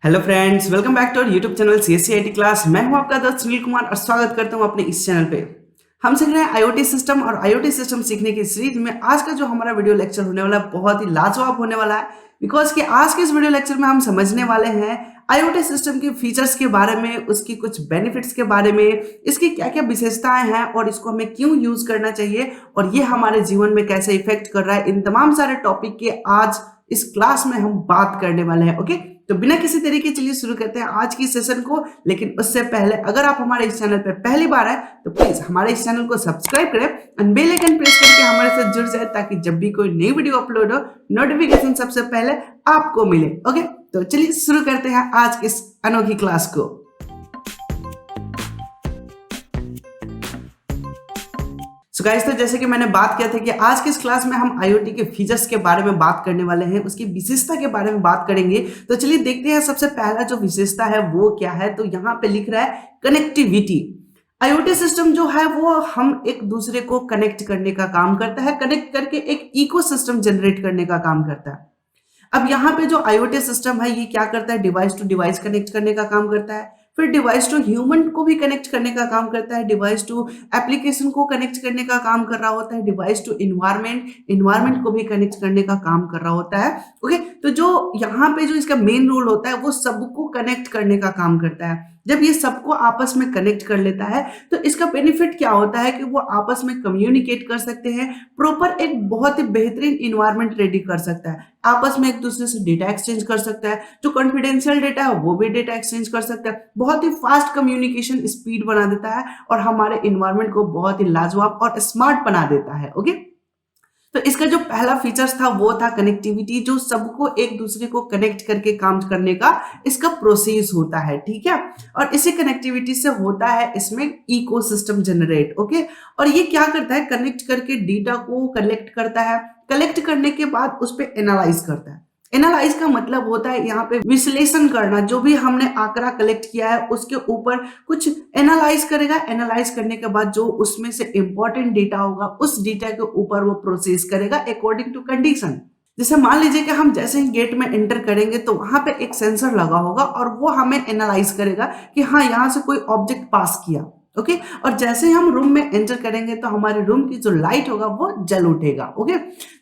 Hello friends, welcome back to our YouTube channel CSC class. मैं हूं आपका दोस्त सुनील कुमार और स्वागत करता हूं अपने इस चैनल पे। हम सीख रहे हैं आईओटी सिस्टम और आईओटी सिस्टम सीखने की सीरीज में आज का जो हमारा वीडियो लेक्चर होने वाला है बहुत ही लाजवाब होने वाला है। बिकॉज कि आज के इस वीडियो लेक्चर में हम समझने वाले हैं आईओटी सिस्टम के फीचर्स के बारे में, उसकी कुछ बेनिफिट्स के बारे में, इसकी क्या क्या विशेषताएं हैं और इसको हमें क्यों यूज करना चाहिए और ये हमारे जीवन में कैसे इफेक्ट कर रहा है। इन तमाम सारे टॉपिक के आज इस क्लास में हम बात करने वाले हैं। ओके, तो बिना किसी तरीके चलिए शुरू करते हैं आज की सेशन को। लेकिन उससे पहले अगर आप हमारे इस चैनल पे पहली बार आए तो प्लीज हमारे इस चैनल को सब्सक्राइब करें और बेल आइकन प्रेस करके हमारे साथ जुड़ जाए ताकि जब भी कोई नई वीडियो अपलोड हो नोटिफिकेशन सबसे पहले आपको मिले। ओके, तो चलिए शुरू करते हैं आज की इस अनोखी क्लास को। सो गाइस, तो जैसे कि मैंने बात किया था कि आज की इस क्लास में हम आईओटी के फीचर्स के बारे में बात करने वाले हैं, उसकी विशेषता के बारे में बात करेंगे। तो चलिए देखते हैं सबसे पहला जो विशेषता है वो क्या है। तो यहाँ पे लिख रहा है कनेक्टिविटी। आईओटी सिस्टम जो है वो हम एक दूसरे को कनेक्ट करने का काम करता है, कनेक्ट करके एक इकोसिस्टम जनरेट करने का काम करता है। अब यहाँ पे जो आईओटी सिस्टम है ये क्या करता है, डिवाइस टू डिवाइस कनेक्ट करने का काम करता है, फिर डिवाइस टू ह्यूमन को भी कनेक्ट करने का काम करता है, डिवाइस टू एप्लीकेशन को कनेक्ट करने का काम कर रहा होता है, डिवाइस टू इन्वायरमेंट को भी कनेक्ट करने का काम कर रहा होता है। ओके, तो जो यहाँ पे जो इसका मेन रोल होता है वो सबको कनेक्ट करने का काम करता है। जब ये सबको आपस में कनेक्ट कर लेता है तो इसका बेनिफिट क्या होता है कि वो आपस में कम्युनिकेट कर सकते हैं, प्रॉपर एक बहुत ही बेहतरीन इन्वायरमेंट रेडी कर सकता है, आपस में एक दूसरे से डेटा एक्सचेंज कर सकता है, जो कॉन्फिडेंशियल डेटा है वो भी डेटा एक्सचेंज कर सकता है, बहुत ही फास्ट कम्युनिकेशन स्पीड बना देता है और हमारे इन्वायरमेंट को बहुत ही लाजवाब और स्मार्ट बना देता है। ओके, तो इसका जो पहला फीचर्स था वो था कनेक्टिविटी, जो सबको एक दूसरे को कनेक्ट करके काम करने का इसका प्रोसेस होता है। ठीक है, और इसी कनेक्टिविटी से होता है इसमें इकोसिस्टम जनरेट। ओके, और ये क्या करता है, कनेक्ट करके डेटा को कलेक्ट करता है, कलेक्ट करने के बाद उस पर एनालाइज करता है। एनालाइज का मतलब होता है यहाँ पे विश्लेषण करना, जो भी हमने आंकड़ा कलेक्ट किया है उसके ऊपर कुछ एनालाइज करेगा, एनालाइज करने के बाद जो उसमें से इंपॉर्टेंट डेटा होगा उस डेटा के ऊपर वो प्रोसेस करेगा अकॉर्डिंग टू कंडीशन। जैसे मान लीजिए कि हम जैसे ही गेट में एंटर करेंगे तो वहां पे एक सेंसर लगा होगा और वो हमें एनालाइज करेगा कि हाँ यहाँ से कोई ऑब्जेक्ट पास किया। ओके, और जैसे ही हम रूम में एंटर करेंगे तो हमारे रूम की जो लाइट होगा वो जल उठेगा। ओके,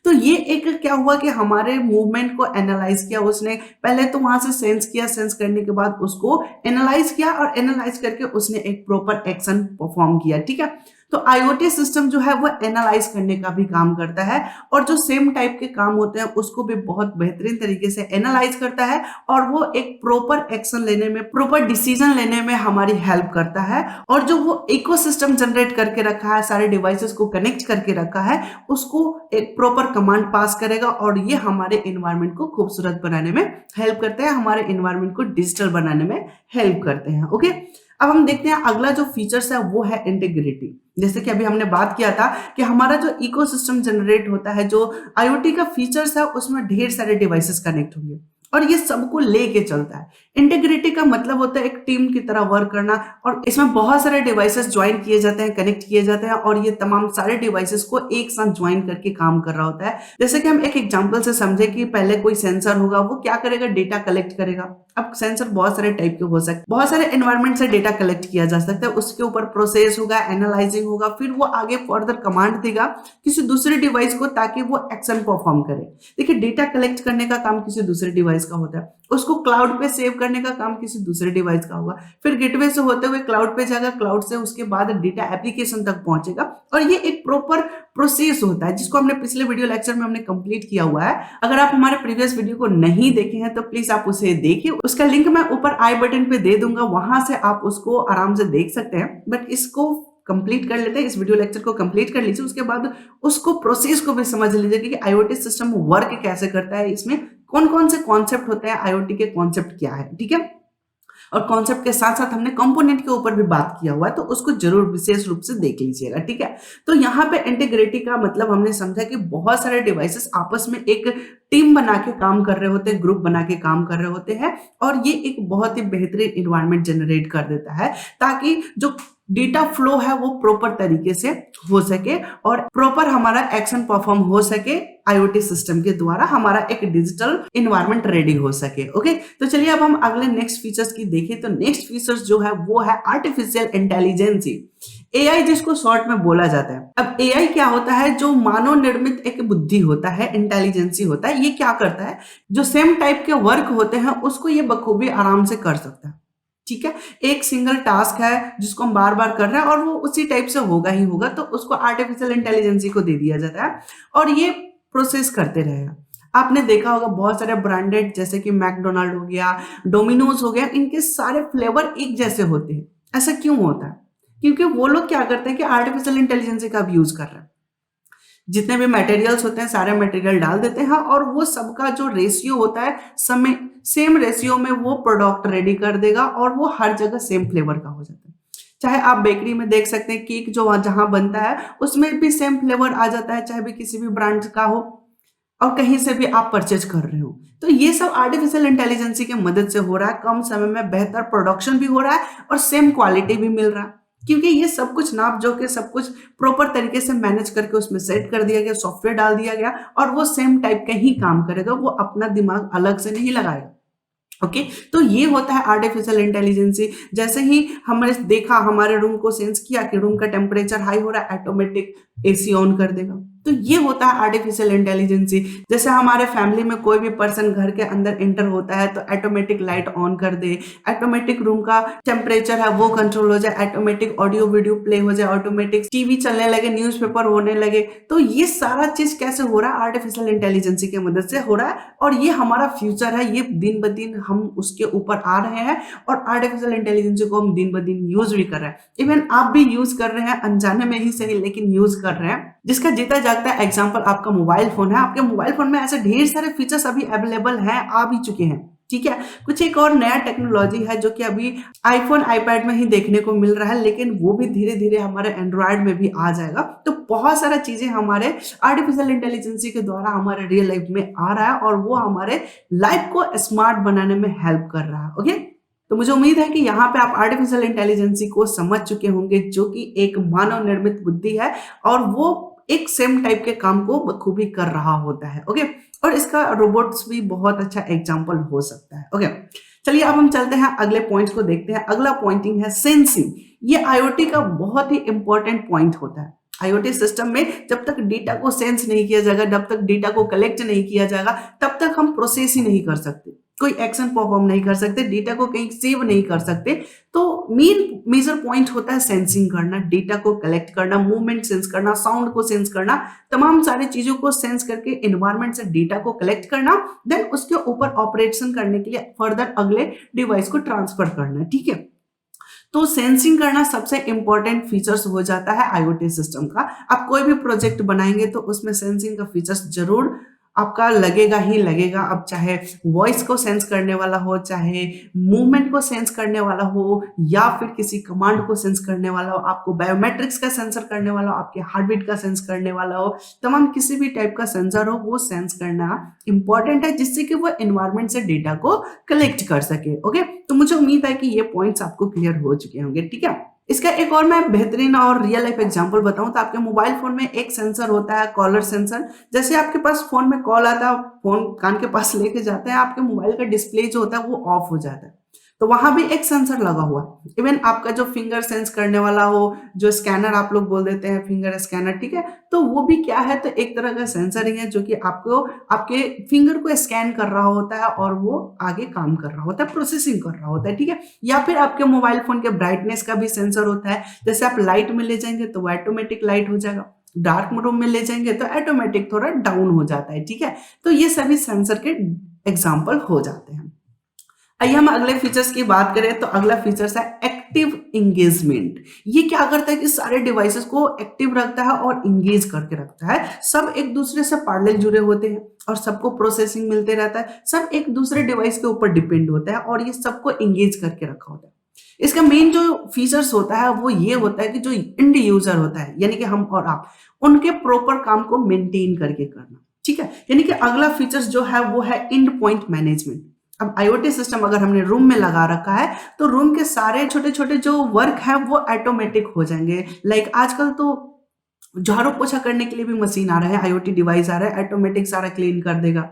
तो ये एक क्या हुआ कि हमारे मूवमेंट को एनालाइज किया उसने, पहले तो वहां से सेंस किया, सेंस करने के बाद उसको एनालाइज किया और एनालाइज करके उसने एक प्रॉपर एक्शन परफॉर्म किया। ठीक है, तो आईओटी सिस्टम जो है वो एनालाइज करने का भी काम करता है और जो सेम टाइप के काम होते हैं उसको भी बहुत बेहतरीन तरीके से एनालाइज करता है और वो एक प्रॉपर एक्शन लेने में, प्रॉपर डिसीजन लेने में हमारी हेल्प करता है। और जो वो इकोसिस्टम जनरेट करके रखा है, सारे डिवाइसेस को कनेक्ट करके रखा है, उसको एक प्रॉपर कमांड पास करेगा और ये हमारे इन्वायरमेंट को खूबसूरत बनाने में हेल्प करते हैं, हमारे इन्वायरमेंट को डिजिटल बनाने में हेल्प करते हैं। ओके, अब हम देखते हैं अगला जो फीचर्स है वो है इंटीग्रिटी। जैसे कि अभी हमने बात किया था कि हमारा जो इकोसिस्टम जनरेट होता है, जो आईओटी का फीचर्स है उसमें ढेर सारे डिवाइसेस कनेक्ट होंगे और ये सबको लेके चलता है। इंटीग्रिटी का मतलब होता है एक टीम की तरह वर्क करना और इसमें बहुत सारे डिवाइसेस ज्वाइन किए जाते हैं, कनेक्ट किए जाते हैं और ये तमाम सारे डिवाइसेस को एक साथ ज्वाइन करके काम कर रहा होता है। जैसे कि हम एक एग्जांपल से समझे कि पहले कोई सेंसर होगा, वो क्या करेगा, डेटा कलेक्ट करेगा। अब सेंसर बहुत सारे टाइप के हो सकते हैं, बहुत सारे एनवायरमेंट से डेटा कलेक्ट किया जा सकता है, उसके ऊपर प्रोसेस होगा, एनालाइजिंग होगा, फिर वो आगे फर्दर कमांड देगा किसी दूसरे डिवाइस को ताकि वो एक्शन परफॉर्म करे। देखिए, डेटा कलेक्ट करने का काम किसी दूसरे डिवाइस का होता है, उसको क्लाउड पे सेव करने का काम किसी दूसरे डिवाइस का होगा, फिर गेटवे से होते हुए क्लाउड पे जाएगा, क्लाउड से उसके बाद डेटा एप्लीकेशन तक पहुंचेगा और ये एक प्रॉपर प्रोसेस होता है जिसको हमने पिछले वीडियो लेक्चर में हमने कंप्लीट किया हुआ है। अगर आप हमारे प्रीवियस वीडियो को नहीं देखे हैं तो प्लीज आप उसे देखिए, उसका लिंक मैं ऊपर आई बटन पे दे दूंगा, वहां से आप उसको आराम से देख सकते हैं। बट इसको कंप्लीट कर लेते हैं, इस वीडियो लेक्चर को कंप्लीट कर लीजिए, उसके बाद उसको प्रोसेस को भी समझ लीजिए कि आईओटी सिस्टम वर्क कैसे करता है, इसमें कौन कौन से कॉन्सेप्ट होते हैं, आईओटी के कॉन्सेप्ट क्या है। ठीक है, और कॉन्सेप्ट के साथ साथ हमने कंपोनेंट के ऊपर भी बात किया हुआ है, तो उसको जरूर विशेष रूप से देख लीजिएगा। ठीक है, तो यहाँ पे इंटीग्रिटी का मतलब हमने समझा कि बहुत सारे डिवाइसेस आपस में एक टीम बना के काम कर रहे होते हैं, ग्रुप बना के काम कर रहे होते हैं और ये एक बहुत ही बेहतरीन इन्वायरमेंट जनरेट कर देता है ताकि जो डेटा फ्लो है वो प्रॉपर तरीके से हो सके और प्रॉपर हमारा एक्शन परफॉर्म हो सके आईओटी सिस्टम के द्वारा, हमारा एक डिजिटल इन्वायरमेंट रेडी हो सके। ओके, तो चलिए अब हम अगले नेक्स्ट फीचर्स की देखें। तो नेक्स्ट फीचर्स जो है वो है आर्टिफिशियल इंटेलिजेंसी, एआई जिसको शॉर्ट में बोला जाता है। अब एआई क्या होता है, जो मानव निर्मित एक बुद्धि होता है, इंटेलिजेंसी होता है। ये क्या करता है, जो सेम टाइप के वर्क होते हैं उसको ये बखूबी आराम से कर सकता है। ठीक है, एक सिंगल टास्क है जिसको हम बार बार कर रहे हैं और वो उसी टाइप से होगा ही होगा, तो उसको आर्टिफिशियल इंटेलिजेंसी को दे दिया जाता है और ये प्रोसेस करते रहेगा। आपने देखा होगा बहुत सारे ब्रांडेड जैसे कि मैकडोनाल्ड हो गया, डोमिनोज हो गया, इनके सारे फ्लेवर एक जैसे होते हैं। ऐसा क्यों होता है? क्योंकि वो लोग क्या करते हैं कि आर्टिफिशियल इंटेलिजेंसी का यूज कर रहे हैं। जितने भी मटेरियल्स होते हैं सारे मटेरियल डाल देते हैं और वो सबका जो रेशियो होता है समय सेम रेशियो में वो प्रोडक्ट रेडी कर देगा और वो हर जगह सेम फ्लेवर का हो जाता है। चाहे आप बेकरी में देख सकते हैं केक जो जहां बनता है उसमें भी सेम फ्लेवर आ जाता है, चाहे भी किसी भी ब्रांड का हो और कहीं से भी आप परचेज कर रहे हो। तो ये सब आर्टिफिशियल इंटेलिजेंसी की मदद से हो रहा है, कम समय में बेहतर प्रोडक्शन भी हो रहा है और सेम क्वालिटी भी मिल रहा है, क्योंकि ये सब कुछ नाप जो के सब कुछ प्रॉपर तरीके से मैनेज करके उसमें सेट कर दिया गया, सॉफ्टवेयर डाल दिया गया और वो सेम टाइप का ही काम करेगा, वो अपना दिमाग अलग से नहीं लगाएगा। ओके, तो ये होता है आर्टिफिशियल इंटेलिजेंसी। जैसे ही हमने देखा हमारे रूम को सेंस किया कि रूम का टेम्परेचर हाई हो रहा है, ऑटोमेटिक एसी ऑन कर देगा। तो ये होता है आर्टिफिशियल इंटेलिजेंसी। जैसे हमारे फैमिली में कोई भी पर्सन घर के अंदर एंटर होता है तो ऑटोमेटिक लाइट ऑन कर दे, ऑटोमेटिक रूम का टेम्परेचर है वो कंट्रोल हो जाए, ऑटोमेटिक ऑडियो वीडियो प्ले हो जाए, ऑटोमेटिक टीवी चलने लगे, न्यूज़पेपर होने लगे। तो ये सारा चीज कैसे हो रहा है? आर्टिफिशियल इंटेलिजेंसी की मदद से हो रहा है और ये हमारा फ्यूचर है। ये दिन ब दिन हम उसके ऊपर आ रहे हैं और आर्टिफिशियल इंटेलिजेंसी को हम दिन ब दिन यूज भी कर रहे हैं। इवन आप भी यूज कर रहे हैं, अनजाने में ही सही लेकिन यूज कर रहे हैं। जिसका जीता जागता एग्जांपल आपका मोबाइल फोन है। आपके मोबाइल फोन में ऐसे ढेर सारे फीचर्स अभी अवेलेबल हैं, आ भी चुके हैं। ठीक है, कुछ एक और नया टेक्नोलॉजी है जो कि अभी आईफोन आईपैड में ही देखने को मिल रहा है, लेकिन वो भी धीरे धीरे हमारे एंड्रॉयड में भी आ जाएगा। तो बहुत सारा चीजें हमारे आर्टिफिशियल इंटेलिजेंसी के द्वारा हमारे रियल लाइफ में आ रहा है और वो हमारे लाइफ को स्मार्ट बनाने में हेल्प कर रहा है। ओके, तो मुझे उम्मीद है कि यहाँ पे आप आर्टिफिशियल इंटेलिजेंसी को समझ चुके होंगे, जो कि एक मानव निर्मित बुद्धि है और वो एक सेम टाइप के काम को बखूबी कर रहा होता है। ओके, और इसका रोबोट्स भी बहुत अच्छा एग्जांपल हो सकता है। ओके, चलिए अब हम चलते हैं अगले पॉइंट्स को देखते हैं। अगला पॉइंटिंग है सेंसिंग। ये आईओटी का बहुत ही इंपॉर्टेंट पॉइंट होता है। आईओटी सिस्टम में जब तक डेटा को सेंस नहीं किया जाएगा, जब तक डेटा को कलेक्ट नहीं किया जाएगा, तब तक हम प्रोसेस ही नहीं कर सकते, कोई एक्शन परफॉर्म नहीं कर सकते, डेटा को कहीं सेव नहीं कर सकते। तो मेन मेजर पॉइंट होता है सेंसिंग करना, डेटा को कलेक्ट करना, मूवमेंट सेंस करना, साउंड को सेंस करना, तमाम सारी चीजों को सेंस करके एनवायरनमेंट से डेटा को कलेक्ट करना, देन उसके ऊपर ऑपरेशन करने के लिए फर्दर अगले डिवाइस को ट्रांसफर करना। ठीक है, तो सेंसिंग करना सबसे इंपॉर्टेंट फीचर्स हो जाता है आईओटी सिस्टम का। आप कोई भी प्रोजेक्ट बनाएंगे तो उसमें सेंसिंग का फीचर्स जरूर आपका लगेगा ही लगेगा। अब चाहे वॉइस को सेंस करने वाला हो, चाहे मूवमेंट को सेंस करने वाला हो, या फिर किसी कमांड को सेंस करने वाला हो, आपको बायोमेट्रिक्स का सेंसर करने वाला हो, आपके हार्टबीट का सेंस करने वाला हो, तमाम किसी भी टाइप का सेंसर हो, वो सेंस करना इंपॉर्टेंट है, जिससे कि वो एनवायरनमेंट से डेटा को कलेक्ट कर सके। ओके, तो मुझे उम्मीद है कि ये पॉइंट्स आपको क्लियर हो चुके होंगे। ठीक है, इसका एक और मैं बेहतरीन और रियल लाइफ एग्जांपल बताऊं तो आपके मोबाइल फोन में एक सेंसर होता है, कॉलर सेंसर। जैसे आपके पास फोन में कॉल आता है, फोन कान के पास लेके जाते हैं, आपके मोबाइल का डिस्प्ले जो होता है वो ऑफ हो जाता है, तो वहां भी एक सेंसर लगा हुआ है। इवन आपका जो फिंगर सेंस करने वाला हो, जो स्कैनर आप लोग बोल देते हैं, फिंगर स्कैनर, ठीक है, तो वो भी क्या है, तो एक तरह का सेंसर ही है जो कि आपको आपके फिंगर को स्कैन कर रहा होता है और वो आगे काम कर रहा होता है, प्रोसेसिंग कर रहा होता है। ठीक है, या फिर आपके मोबाइल फोन के ब्राइटनेस का भी सेंसर होता है। जैसे आप लाइट में ले जाएंगे तो वो ऑटोमेटिक लाइट हो जाएगा, डार्क रूम में ले जाएंगे तो ऑटोमेटिक थोड़ा डाउन हो जाता है। ठीक है, तो ये सभी सेंसर के एग्जाम्पल हो जाते हैं। आइए हम अगले फीचर्स की बात करें तो अगला फीचर्स है एक्टिव एंगेजमेंट। ये क्या करता है कि सारे डिवाइसेस को एक्टिव रखता है और एंगेज करके रखता है। सब एक दूसरे से पैरेलल जुड़े होते हैं और सबको प्रोसेसिंग मिलते रहता है, सब एक दूसरे डिवाइस के ऊपर डिपेंड होता है और ये सबको एंगेज करके रखा होता है। इसका मेन जो फीचर्स होता है वो ये होता है कि जो एंड यूजर होता है, यानी कि हम और आप, उनके प्रॉपर काम को मेंटेन करके करना। ठीक है, यानी कि अगला फीचर्स जो है वो है एंड पॉइंट मैनेजमेंट। अब आईओटी सिस्टम अगर हमने रूम में लगा रखा है तो रूम के सारे छोटे छोटे जो वर्क है वो ऑटोमेटिक हो जाएंगे। लाइक आजकल तो झाड़ू पोछा करने के लिए भी मशीन आ रहा है, आईओटी डिवाइस आ रहा है, ऑटोमेटिक सारा क्लीन कर देगा।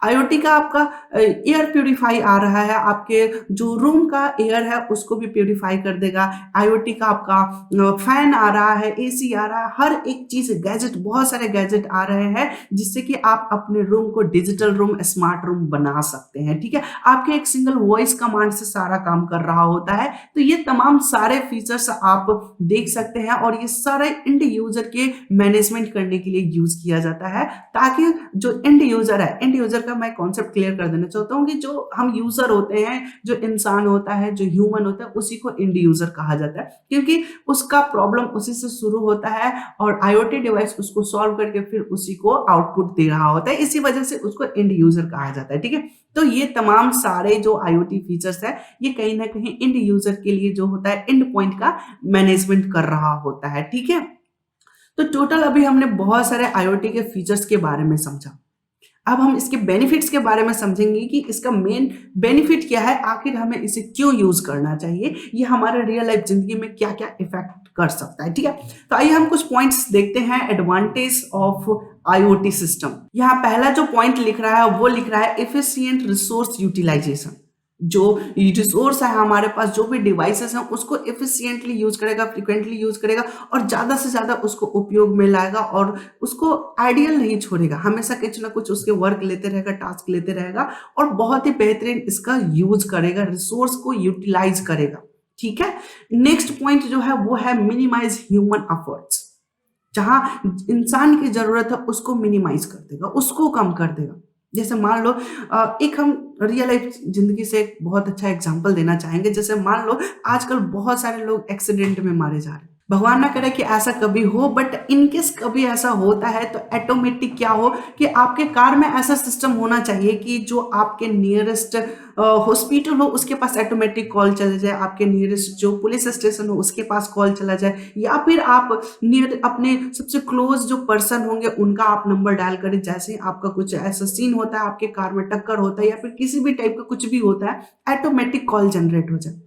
आईओटी का आपका एयर प्यूरिफाई आ रहा है, आपके जो रूम का एयर है उसको भी प्यूरिफाई कर देगा। आईओटी का आपका फैन आ रहा है, एसी आ रहा है, हर एक चीज गैजेट, बहुत सारे गैजेट आ रहे हैं जिससे कि आप अपने रूम को डिजिटल रूम, स्मार्ट रूम बना सकते हैं। ठीक है, आपके एक सिंगल वॉइस कमांड से सारा काम कर रहा होता है। तो ये तमाम सारे फीचर्स आप देख सकते हैं और ये सारे एंड यूजर के मैनेजमेंट करने के लिए यूज किया जाता है, ताकि जो एंड यूजर है, एंड यूजर का मैं कॉन्सेप्ट क्लियर कर देना चाहता हूँ कि जो हम यूजर होते हैं, जो इंसान होता है, जो ह्यूमन होता है, उसी को एंड यूजर कहा जाता है, क्योंकि उसका प्रॉब्लम उसी से शुरू होता है और आईओटी डिवाइस उसको सॉल्व करके फिर उसी को आउटपुट दे रहा होता है। इसी वजह से उसको एंड यूजर कहा जाता है। ठीक है, तो ये तमाम सारे जो आईओटी फीचर्स है ये कहीं ना कहीं एंड यूजर के लिए जो होता है एंड पॉइंट का मैनेजमेंट कर रहा होता है। ठीक है, तो टोटल अभी हमने बहुत सारे आईओटी के फीचर्स के बारे में समझा। अब हम इसके बेनिफिट्स के बारे में समझेंगे कि इसका मेन बेनिफिट क्या है, आखिर हमें इसे क्यों यूज करना चाहिए, ये हमारे रियल लाइफ जिंदगी में क्या क्या इफेक्ट कर सकता है। ठीक है, तो आइए हम कुछ पॉइंट्स देखते हैं एडवांटेज ऑफ आईओटी सिस्टम। यहाँ पहला जो पॉइंट लिख रहा है वो लिख रहा है एफिशिएंट रिसोर्स यूटिलाइजेशन। जो रिसोर्स है हमारे पास, जो भी डिवाइसेस हैं उसको एफिशिएंटली यूज करेगा, फ्रिक्वेंटली यूज करेगा और ज्यादा से ज्यादा उसको उपयोग में लाएगा और उसको आइडियल नहीं छोड़ेगा, हमेशा कुछ ना कुछ उसके वर्क लेते रहेगा, टास्क लेते रहेगा और बहुत ही बेहतरीन इसका यूज करेगा, रिसोर्स को यूटिलाइज करेगा। ठीक है, नेक्स्ट पॉइंट जो है वो है मिनिमाइज ह्यूमन एफर्ट्स। जहां इंसान की जरूरत है उसको मिनिमाइज कर देगा, उसको कम कर देगा। जैसे मान लो एक हम रियल लाइफ जिंदगी से एक बहुत अच्छा एग्जांपल देना चाहेंगे। जैसे मान लो आजकल बहुत सारे लोग एक्सीडेंट में मारे जा रहे हैं, भगवान ना करे कि ऐसा कभी हो, बट इनकेस कभी ऐसा होता है तो ऑटोमेटिक क्या हो कि आपके कार में ऐसा सिस्टम होना चाहिए कि जो आपके नियरेस्ट हॉस्पिटल हो उसके पास ऑटोमेटिक कॉल चले जाए, आपके नियरेस्ट जो पुलिस स्टेशन हो उसके पास कॉल चला जाए, या फिर आप नियर अपने सबसे क्लोज जो पर्सन होंगे उनका आप नंबर डायल करें। जैसे ही आपका कुछ ऐसा सीन होता है, आपके कार में टक्कर होता है या फिर किसी भी टाइप का कुछ भी होता है, ऑटोमेटिक कॉल जनरेट हो जाए।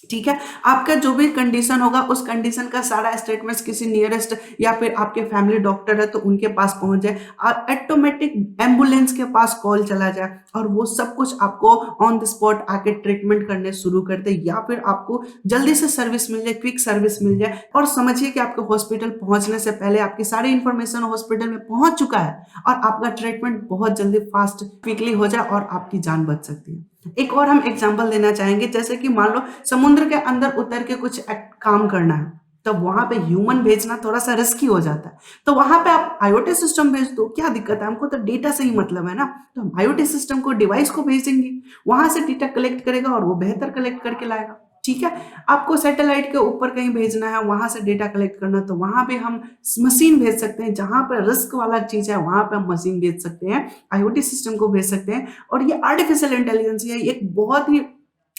ठीक है, आपका जो भी कंडीशन होगा उस कंडीशन का सारा स्टेटमेंट्स किसी नियरेस्ट या फिर आपके फैमिली डॉक्टर है तो उनके पास पहुंच जाए और ऑटोमेटिक एम्बुलेंस के पास कॉल चला जाए और वो सब कुछ आपको ऑन द स्पॉट आके ट्रीटमेंट करने शुरू कर दे, या फिर आपको जल्दी से सर्विस मिल जाए, क्विक सर्विस मिल जाए। और समझिए कि आपके हॉस्पिटल पहुंचने से पहले आपकी सारी इंफॉर्मेशन हॉस्पिटल में पहुंच चुका है और आपका ट्रीटमेंट बहुत जल्दी, फास्ट, क्विकली हो जाए और आपकी जान बच सकती है। एक और हम एग्जांपल देना चाहेंगे, जैसे कि मान लो समुद्र के अंदर उतर के कुछ काम करना है, तो वहां पे ह्यूमन भेजना थोड़ा सा रिस्की हो जाता है, तो वहां पे आप आईओटी सिस्टम भेज दो, क्या दिक्कत है, हमको तो डेटा से ही मतलब है ना। तो हम आईओटी सिस्टम को डिवाइस को भेजेंगे, वहां से डेटा कलेक्ट करेगा और वो बेहतर कलेक्ट करके लाएगा। ठीक है, आपको सैटेलाइट के ऊपर कहीं भेजना है, वहां से डेटा कलेक्ट करना, तो वहां पे हम मशीन भेज सकते हैं। जहां पर रिस्क वाला चीज है वहां पे हम मशीन भेज सकते हैं, आईओटी सिस्टम को भेज सकते हैं और ये आर्टिफिशियल इंटेलिजेंस है, एक बहुत ही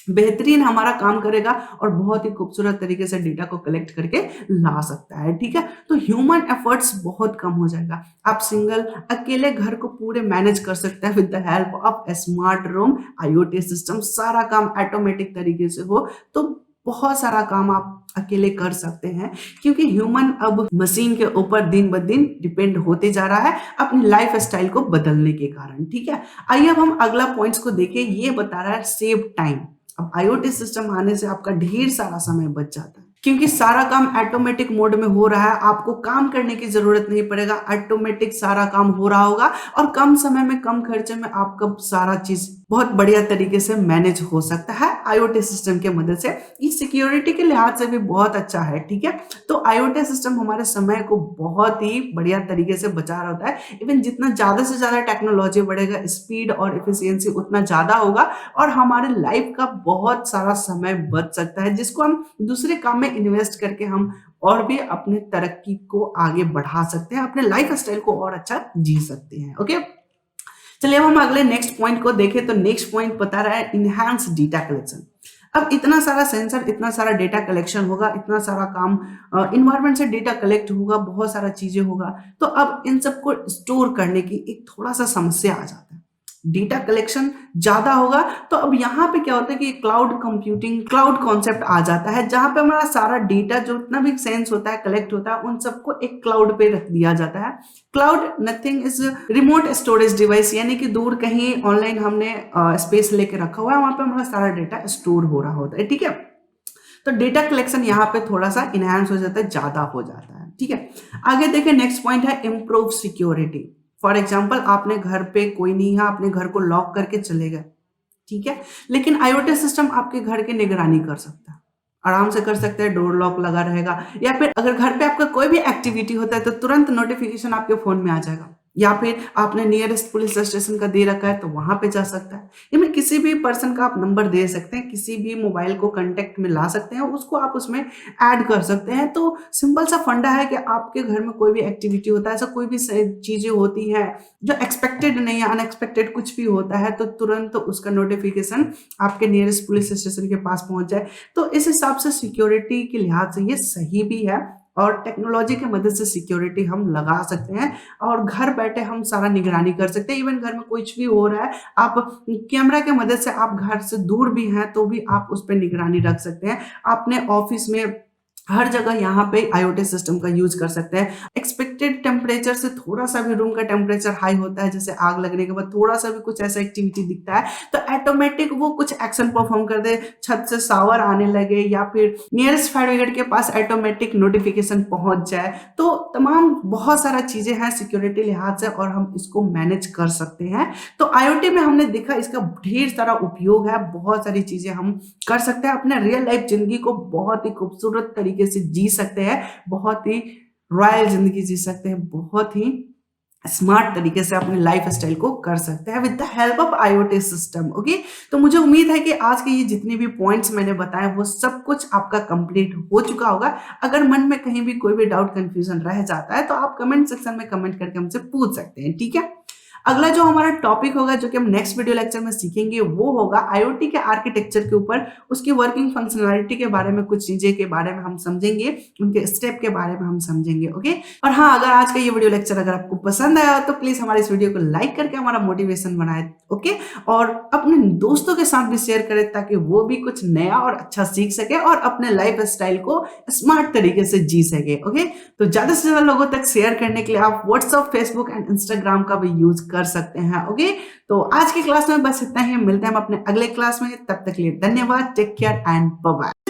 बेहतरीन हमारा काम करेगा और बहुत ही खूबसूरत तरीके से डेटा को कलेक्ट करके ला सकता है। ठीक है, तो ह्यूमन एफर्ट्स बहुत कम हो जाएगा, आप सिंगल अकेले घर को पूरे मैनेज कर सकते हैं with the help of A smart room IoT system. सारा काम ऑटोमेटिक तरीके से हो तो बहुत सारा काम आप अकेले कर सकते हैं, क्योंकि ह्यूमन अब मशीन के ऊपर दिन ब दिन डिपेंड होते जा रहा है अपनी लाइफ स्टाइल को बदलने के कारण। ठीक है, आइए अब हम अगला पॉइंट्स को देखें। ये बता रहा है सेव टाइम। अब आईओटी सिस्टम आने से आपका ढेर सारा समय बच जाता है, क्योंकि सारा काम ऑटोमेटिक मोड में हो रहा है, आपको काम करने की जरूरत नहीं पड़ेगा, ऑटोमेटिक सारा काम हो रहा होगा और कम समय में, कम खर्चे में आपका सारा चीज बहुत बढ़िया तरीके से मैनेज हो सकता है आईओटी सिस्टम के मदद से। ये सिक्योरिटी के लिहाज से भी बहुत अच्छा है। ठीक है, तो आईओटी सिस्टम हमारे समय को बहुत ही बढ़िया तरीके से बचा रहा होता है। इवन जितना ज्यादा से ज्यादा टेक्नोलॉजी बढ़ेगा, स्पीड और एफिशिएंसी उतना ज्यादा होगा और हमारे लाइफ का बहुत सारा समय बच सकता है, जिसको हम दूसरे काम में इन्वेस्ट करके हम और भी अपने तरक्की को आगे बढ़ा सकते हैं, अपने लाइफ स्टाइल को और अच्छा जी सकते हैं। ओके, चलिए अब हम अगले नेक्स्ट पॉइंट को देखें। तो नेक्स्ट पॉइंट बता रहा है इनहैंस डेटा कलेक्शन। अब इतना सारा सेंसर, इतना सारा डेटा कलेक्शन होगा, इतना सारा काम इन्वायरमेंट से डेटा कलेक्ट होगा, बहुत सारा चीजें होगा, तो अब इन सबको स्टोर करने की एक थोड़ा सा समस्या आ जाता है। डेटा कलेक्शन ज्यादा होगा। तो अब यहाँ पे क्या होता है कि क्लाउड कंप्यूटिंग, क्लाउड कॉन्सेप्ट आ जाता है, जहां पे हमारा सारा डेटा जो इतना भी सेंस होता है, कलेक्ट होता है, उन सबको एक क्लाउड पे रख दिया जाता है। Cloud nothing is remote storage device, यानी कि दूर कहीं ऑनलाइन हमने स्पेस लेके रखा हुआ है, वहां पे हमारा सारा डेटा स्टोर हो रहा होता है, ठीक है। तो डेटा कलेक्शन यहाँ पे थोड़ा सा इनहेंस हो जाता है, ज्यादा हो जाता है, ठीक है। आगे देखिए, नेक्स्ट पॉइंट है इम्प्रूव सिक्योरिटी। फॉर एग्जाम्पल, आपने घर पे कोई नहीं है, आपने घर को लॉक करके चले गए, ठीक है, लेकिन आईओटी सिस्टम आपके घर की निगरानी कर सकता है, आराम से कर सकते हैं, डोर लॉक लगा रहेगा, या फिर अगर घर पे आपका कोई भी एक्टिविटी होता है तो तुरंत नोटिफिकेशन आपके फोन में आ जाएगा, या फिर आपने नियरेस्ट पुलिस स्टेशन का दे रखा है तो वहां पे जा सकता है। इनमें किसी भी पर्सन का आप नंबर दे सकते हैं, किसी भी मोबाइल को कांटेक्ट में ला सकते हैं, उसको आप उसमें ऐड कर सकते हैं। तो सिंपल सा फंडा है कि आपके घर में कोई भी एक्टिविटी होता है, ऐसा कोई भी चीजें होती है जो एक्सपेक्टेड नहीं है, अनएक्सपेक्टेड कुछ भी होता है, तो तुरंत उसका नोटिफिकेशन आपके नियरेस्ट पुलिस स्टेशन के पास पहुंच जाए। तो इस हिसाब से सिक्योरिटी के लिहाज से ये सही भी है, और टेक्नोलॉजी की मदद से सिक्योरिटी हम लगा सकते हैं, और घर बैठे हम सारा निगरानी कर सकते हैं। इवन घर में कुछ भी हो रहा है, आप कैमरा की मदद से, आप घर से दूर भी हैं तो भी आप उस पर निगरानी रख सकते हैं। आपने ऑफिस में हर जगह यहाँ पे आईओटी सिस्टम का यूज कर सकते हैं। एक्सपेक्टेड टेम्परेचर से थोड़ा सा भी रूम का टेम्परेचर हाई होता है, जैसे आग लगने के बाद थोड़ा सा भी कुछ ऐसा एक्टिविटी दिखता है, तो ऑटोमेटिक वो कुछ एक्शन परफॉर्म कर दे, छत से शावर आने लगे, या फिर नियरेस्ट फायर ब्रिगेड के पास ऑटोमेटिक नोटिफिकेशन पहुंच जाए। तो तमाम बहुत सारा चीजें हैं सिक्योरिटी लिहाज से, और हम इसको मैनेज कर सकते हैं। तो आईओटी में हमने देखा इसका ढेर सारा उपयोग है, बहुत सारी चीजें हम कर सकते हैं, अपने रियल लाइफ जिंदगी को बहुत ही खूबसूरत तरीके से जी सकते हैं, बहुत ही रॉयल जिंदगी जी सकते हैं, बहुत ही स्मार्ट तरीके से अपने लाइफ स्टाइल को कर सकते हैं with the help of IoT system. Okay, तो मुझे उम्मीद है कि आज के ये जितने भी पॉइंट्स मैंने बताए वो सब कुछ आपका कंप्लीट हो चुका होगा। अगर मन में कहीं भी कोई भी डाउट कंफ्यूजन रह जाता है तो आप कमेंट सेक्शन में कमेंट करके हमसे पूछ सकते हैं, ठीक है। अगला जो हमारा टॉपिक होगा, जो कि हम नेक्स्ट वीडियो लेक्चर में सीखेंगे, वो होगा आईओटी के आर्किटेक्चर के ऊपर, उसकी वर्किंग फंक्शनैलिटी के बारे में, कुछ चीजें के बारे में हम समझेंगे, उनके स्टेप के बारे में हम समझेंगे। ओके, और हाँ, अगर आज का ये वीडियो लेक्चर अगर आपको पसंद आया तो प्लीज हमारे इस वीडियो को लाइक करके हमारा मोटिवेशन बनाए, ओके, और अपने दोस्तों के साथ भी शेयर करें ताकि वो भी कुछ नया और अच्छा सीख सके और अपने लाइफ स्टाइल को स्मार्ट तरीके से जी सके। ओके, तो ज्यादा से ज्यादा लोगों तक शेयर करने के लिए आप व्हाट्सएप, फेसबुक एंड इंस्टाग्राम का भी यूज कर सकते हैं। ओके, तो आज की क्लास में बस इतना ही, मिलते हैं हम अपने अगले क्लास में, तब तक के लिए धन्यवाद, take care and bye bye.